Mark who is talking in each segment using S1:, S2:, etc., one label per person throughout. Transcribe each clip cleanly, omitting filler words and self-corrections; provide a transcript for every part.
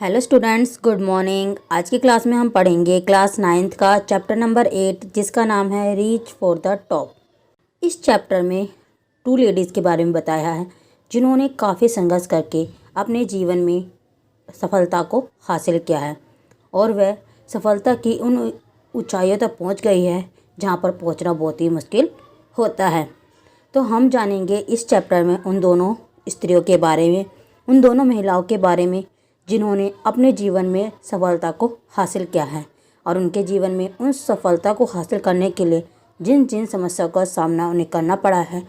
S1: Hello students, good morning. आज की class में हम पढ़ेंगे क्लास 9th का चैप्टर नंबर 8 जिसका नाम है रीच फॉर द टॉप। इस चैप्टर में 2 लेडीज़ के बारे में बताया है जिन्होंने काफ़ी संघर्ष करके अपने जीवन में सफलता को हासिल किया है और वह सफलता की उन ऊंचाइयों तक पहुंच गई है जहां पर पहुंचना बहुत ही मुश्किल होता है। तो हम जानेंगे इस चैप्टर में उन दोनों स्त्रियों के बारे में, उन दोनों महिलाओं के बारे में जिन्होंने अपने जीवन में सफलता को हासिल किया है और उनके जीवन में उन सफलता को हासिल करने के लिए जिन जिन समस्याओं का सामना उन्हें करना पड़ा है,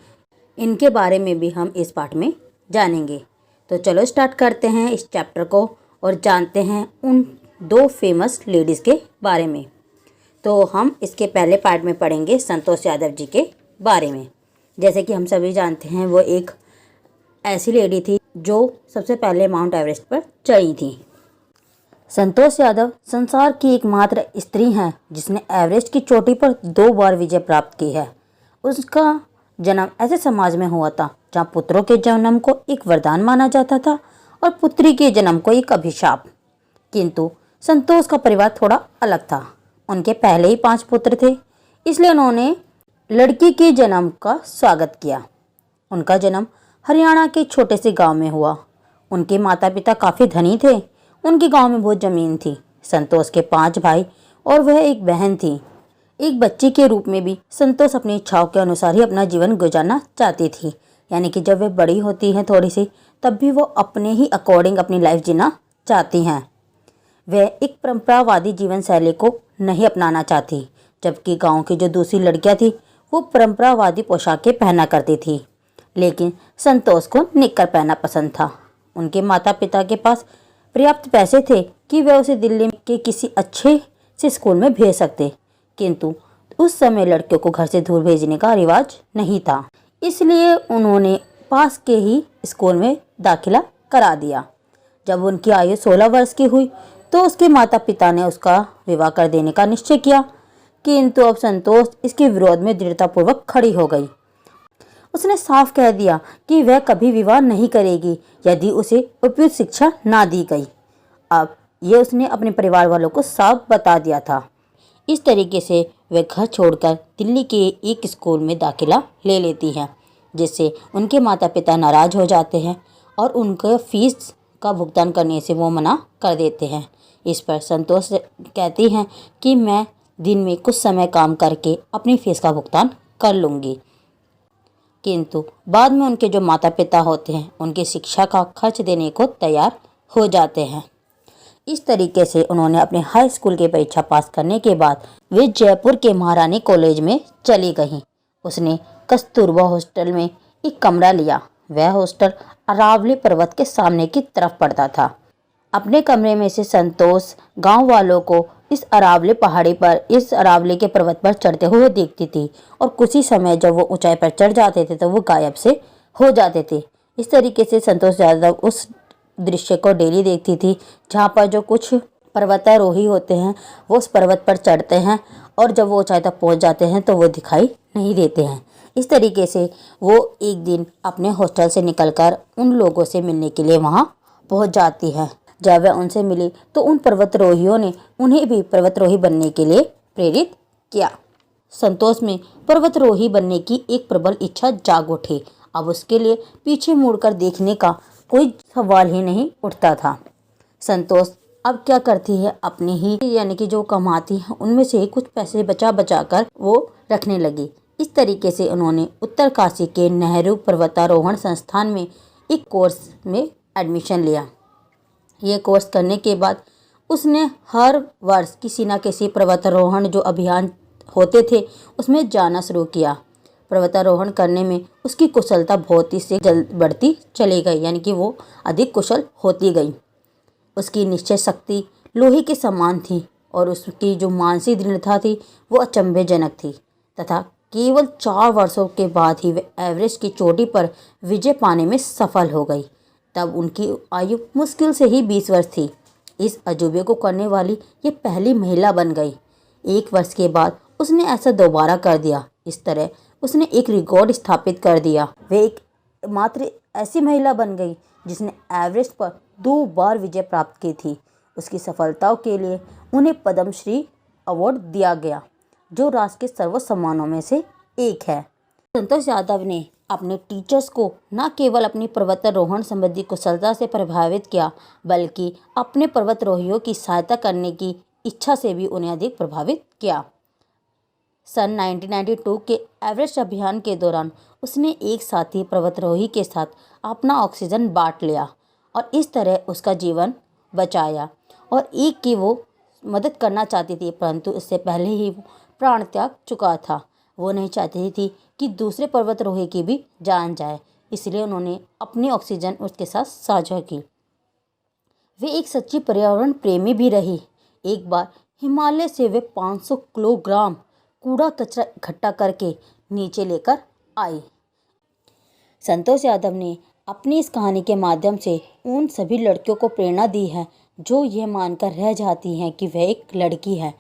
S1: इनके बारे में भी हम इस पाठ में जानेंगे। तो चलो स्टार्ट करते हैं इस चैप्टर को और जानते हैं उन 2 फेमस लेडीज़ के बारे में। तो हम इसके पहले पार्ट में पढ़ेंगे संतोष यादव जी के बारे में। जैसे कि हम सभी जानते हैं, वो एक ऐसी लेडी थी जो सबसे पहले माउंट एवरेस्ट पर चढ़ी थी। संतोष यादव संसार की एकमात्र स्त्री हैं जिसने एवरेस्ट की चोटी पर 2 बार विजय प्राप्त की है। उसका जन्म ऐसे समाज में हुआ था जहां पुत्रों के जन्म को एक वरदान माना जाता था और पुत्री के जन्म को एक अभिशाप। किंतु संतोष का परिवार थोड़ा अलग था। उनके पहले ही 5 पुत्र थे, इसलिए उन्होंने लड़की के जन्म का स्वागत किया। उनका जन्म हरियाणा के छोटे से गांव में हुआ। उनके माता पिता काफ़ी धनी थे। उनके गांव में बहुत ज़मीन थी। संतोष के 5 भाई और वह एक बहन थी। एक बच्ची के रूप में भी संतोष अपनी इच्छाओं के अनुसार ही अपना जीवन गुजारना चाहती थी। यानी कि जब वे बड़ी होती हैं थोड़ी सी, तब भी वो अपने ही अकॉर्डिंग अपनी लाइफ जीना चाहती हैं। वह एक परंपरावादी जीवन शैली को नहीं अपनाना चाहती, जबकि गाँव की जो दूसरी लड़कियाँ थी वो परंपरावादी पोशाकें पहना करती थी। लेकिन संतोष को निक्कर पहनना पसंद था। उनके माता पिता के पास पर्याप्त पैसे थे कि वे उसे दिल्ली के किसी अच्छे से स्कूल में भेज सकते, किंतु उस समय लड़कियों को घर से दूर भेजने का रिवाज नहीं था। इसलिए उन्होंने पास के ही स्कूल में दाखिला करा दिया। जब उनकी आयु 16 वर्ष की हुई तो उसके माता पिता ने उसका विवाह कर देने का निश्चय किया, किंतु अब संतोष इसके विरोध में दृढ़तापूर्वक खड़ी हो गई। उसने साफ कह दिया कि वह कभी विवाह नहीं करेगी यदि उसे उपयुक्त शिक्षा ना दी गई। अब ये उसने अपने परिवार वालों को साफ बता दिया था। इस तरीके से वह घर छोड़कर दिल्ली के एक स्कूल में दाखिला ले लेती है, जिससे उनके माता पिता नाराज हो जाते हैं और उनके फीस का भुगतान करने से वो मना कर देते हैं। इस पर संतोष कहती हैं कि मैं दिन में कुछ समय काम करके अपनी फीस का भुगतान कर लूँगी। किंतु बाद में उनके जो माता पिता होते हैं उनकी शिक्षा का खर्च देने को तैयार हो जाते हैं। इस तरीके से उन्होंने अपने हाई स्कूल की परीक्षा पास करने के बाद वे जयपुर के महारानी कॉलेज में चली गईं। उसने कस्तूरबा हॉस्टल में एक कमरा लिया। वह हॉस्टल अरावली पर्वत के सामने की तरफ पड़ता था। अपने कमरे में से संतोष गांव वालों को इस अरावली के पर्वत पर चढ़ते हुए देखती थी और कुछ ही समय जब वो ऊंचाई पर चढ़ जाते थे तो वो गायब से हो जाते थे। इस तरीके से संतोष यादव उस दृश्य को डेली देखती थी जहाँ पर जो कुछ पर्वतारोही होते हैं वो उस पर्वत पर चढ़ते हैं और जब वो ऊंचाई तक पहुँच जाते हैं तो वो दिखाई नहीं देते हैं। इस तरीके से वो एक दिन अपने हॉस्टल से निकलकर उन लोगों से मिलने के लिए वहाँ पहुँच जाती है। जब वह उनसे मिली तो उन पर्वतारोहियों ने उन्हें भी पर्वतारोही बनने के लिए प्रेरित किया। संतोष में पर्वतारोही बनने की एक प्रबल इच्छा जाग उठी। अब उसके लिए पीछे मुड़कर देखने का कोई सवाल ही नहीं उठता था। संतोष अब क्या करती है, अपने ही यानी कि जो कमाती है उनमें से कुछ पैसे बचा बचा कर वो रखने लगी। इस तरीके से उन्होंने उत्तरकाशी के नेहरू पर्वतारोहण संस्थान में एक कोर्स में एडमिशन लिया। ये कोर्स करने के बाद उसने हर वर्ष किसी न किसी पर्वतारोहण जो अभियान होते थे उसमें जाना शुरू किया। पर्वतारोहण करने में उसकी कुशलता बहुत ही से जल्द बढ़ती चली गई, यानी कि वो अधिक कुशल होती गई। उसकी निश्चय शक्ति लोहे के समान थी और उसकी जो मानसिक दृढ़ता थी वो अचंभेजनक थी तथा केवल 4 वर्षों के बाद ही वह एवरेस्ट की चोटी पर विजय पाने में सफल हो गई। तब उनकी आयु मुश्किल से ही 20 वर्ष थी। इस अजूबे को करने वाली ये पहली महिला बन गई। 1 वर्ष के बाद उसने ऐसा दोबारा कर दिया। इस तरह उसने एक रिकॉर्ड स्थापित कर दिया। वे एक मात्र ऐसी महिला बन गई जिसने एवरेस्ट पर 2 बार विजय प्राप्त की थी। उसकी सफलताओं के लिए उन्हें पद्मश्री अवार्ड दिया गया, जो राष्ट्र के सर्वोच्च सम्मानों में से एक है। संतोष यादव ने अपने टीचर्स को न केवल अपनी पर्वतारोहण संबंधी कुशलता से प्रभावित किया, बल्कि अपने पर्वतारोहियों की सहायता करने की इच्छा से भी उन्हें अधिक प्रभावित किया। सन 1992 के एवरेस्ट अभियान के दौरान उसने एक साथी पर्वतारोही के साथ अपना ऑक्सीजन बांट लिया और इस तरह उसका जीवन बचाया। और एक की वो मदद करना चाहती थी, परंतु इससे पहले ही वो प्राण त्याग चुका था। वो नहीं चाहती थी कि दूसरे पर्वतारोही की भी जान जाए, इसलिए उन्होंने अपनी ऑक्सीजन उसके साथ साझा की। वे एक सच्ची पर्यावरण प्रेमी भी रही। एक बार हिमालय से वे 500 किलोग्राम कूड़ा कचरा इकट्ठा करके नीचे लेकर आई। संतोष यादव ने अपनी इस कहानी के माध्यम से उन सभी लड़कियों को प्रेरणा दी है जो ये मानकर रह जाती हैं कि वह एक लड़की है।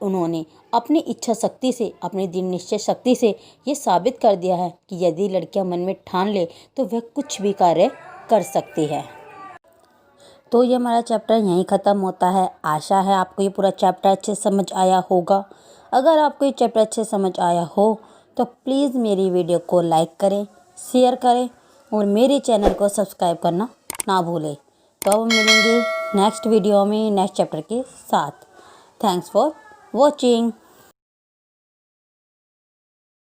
S1: उन्होंने अपनी इच्छा शक्ति से, अपनी दृढ़ निश्चय शक्ति से ये साबित कर दिया है कि यदि लड़कियां मन में ठान ले तो वह कुछ भी कार्य कर सकती है। तो ये हमारा चैप्टर यहीं ख़त्म होता है। आशा है आपको ये पूरा चैप्टर अच्छे से समझ आया होगा। अगर आपको ये चैप्टर अच्छे से समझ आया हो तो प्लीज़ मेरी वीडियो को लाइक करें, शेयर करें और मेरे चैनल को सब्सक्राइब करना ना भूलें। तो अब मिलेंगे नेक्स्ट वीडियो में नेक्स्ट चैप्टर के साथ। Thanks for watching.